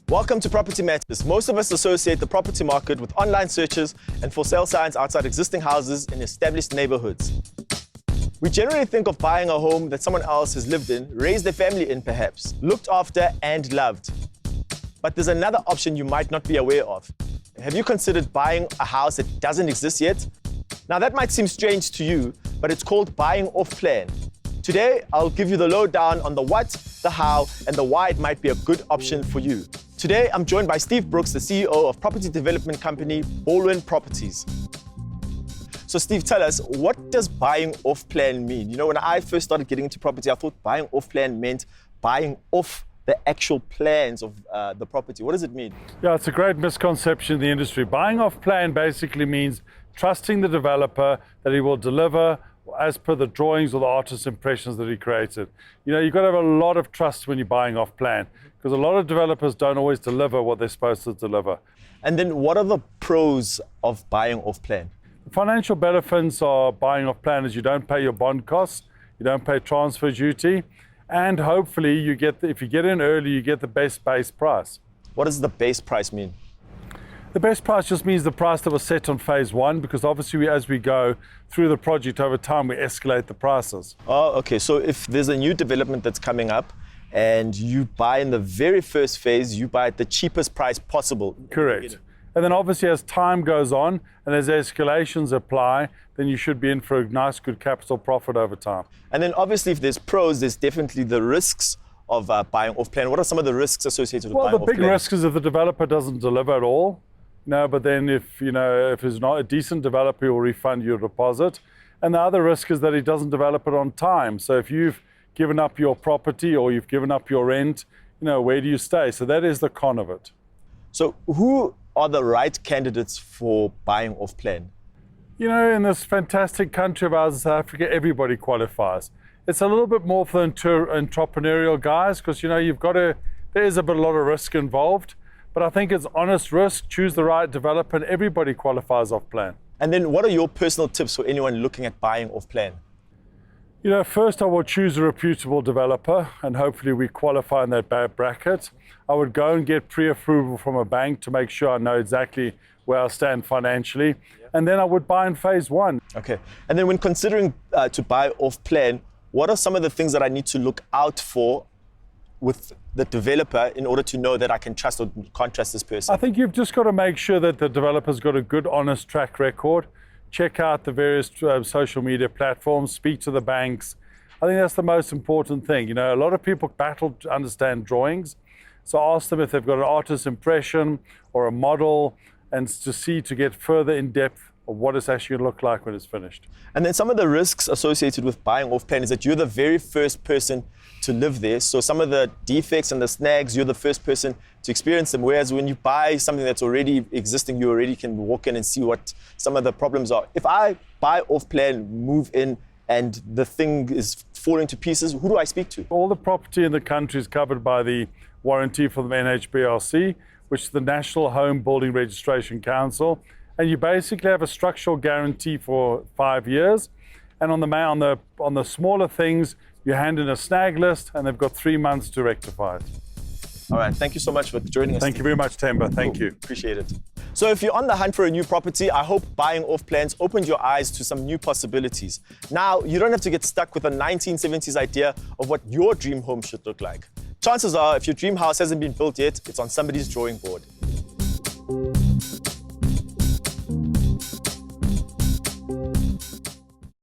Welcome to Property Matters. Most of us associate the property market with online searches and for sale signs outside existing houses in established neighborhoods. We generally think of buying a home that someone else has lived in, raised their family in perhaps, looked after and loved. But there's another option you might not be aware of. Have you considered buying a house that doesn't exist yet? Now that might seem strange to you, but it's called buying off plan. Today, I'll give you the lowdown on the what, the how, and the why it might be a good option for you. Today, I'm joined by Steve Brooks, the CEO of property development company Baldwin Properties. So Steve, tell us, what does buying off plan mean? You know, when I first started getting into property, I thought buying off plan meant buying off the actual plans of the property. What does it mean? Yeah, it's a great misconception in the industry. Buying off plan basically means trusting the developer that he will deliver as per the drawings or the artist's impressions that he created. You know, you've got to have a lot of trust when you're buying off plan, because a lot of developers don't always deliver what they're supposed to deliver. And then what are the pros of buying off plan? The financial benefits of buying off plan is you don't pay your bond costs, you don't pay transfer duty, and hopefully you get, if you get in early, you get the best base price. What does the base price mean? The best price just means the price that was set on phase one, because obviously as we go through the project over time, we escalate the prices. Oh, okay. So if there's a new development that's coming up and you buy in the very first phase, you buy at the cheapest price possible. Correct. And then obviously as time goes on and as escalations apply, then you should be in for a nice, good capital profit over time. And then obviously if there's pros, there's definitely the risks of buying off plan. What are some of the risks associated with buying off plan? Well, the big risk is if the developer doesn't deliver at all. No, but then if it's not a decent developer, he will refund your deposit. And the other risk is that he doesn't develop it on time. So if you've given up your property or you've given up your rent, where do you stay? So that is the con of it. So who are the right candidates for buying off plan? In this fantastic country of ours, South Africa, everybody qualifies. It's a little bit more for entrepreneurial guys because, there is a lot of risk involved. But I think it's honest risk, choose the right developer, and everybody qualifies off plan. And then what are your personal tips for anyone looking at buying off plan? First I will choose a reputable developer, and hopefully we qualify in that bracket. I would go and get pre-approval from a bank to make sure I know exactly where I stand financially. And then I would buy in phase one. Okay. And then when considering to buy off plan, what are some of the things that I need to look out for with the developer in order to know that I can trust or can't trust this person? I think you've just got to make sure that the developer's got a good, honest track record. Check out the various social media platforms, speak to the banks. I think that's the most important thing. A lot of people battle to understand drawings. So ask them if they've got an artist's impression or a model and to get further in depth of what it's actually going to look like when it's finished. And then some of the risks associated with buying off plan is that you're the very first person to live there. So some of the defects and the snags, you're the first person to experience them. Whereas when you buy something that's already existing, you already can walk in and see what some of the problems are. If I buy off plan, move in, and the thing is falling to pieces, who do I speak to? All the property in the country is covered by the warranty from the NHBRC, which is the National Home Building Registration Council. And you basically have a structural guarantee for 5 years. And on the smaller things, you hand in a snag list and they've got 3 months to rectify it. All right, thank you so much for joining us. Thank you very much, Temba. Thank you. Appreciate it. So if you're on the hunt for a new property, I hope buying off plans opened your eyes to some new possibilities. Now, you don't have to get stuck with a 1970s idea of what your dream home should look like. Chances are, if your dream house hasn't been built yet, it's on somebody's drawing board.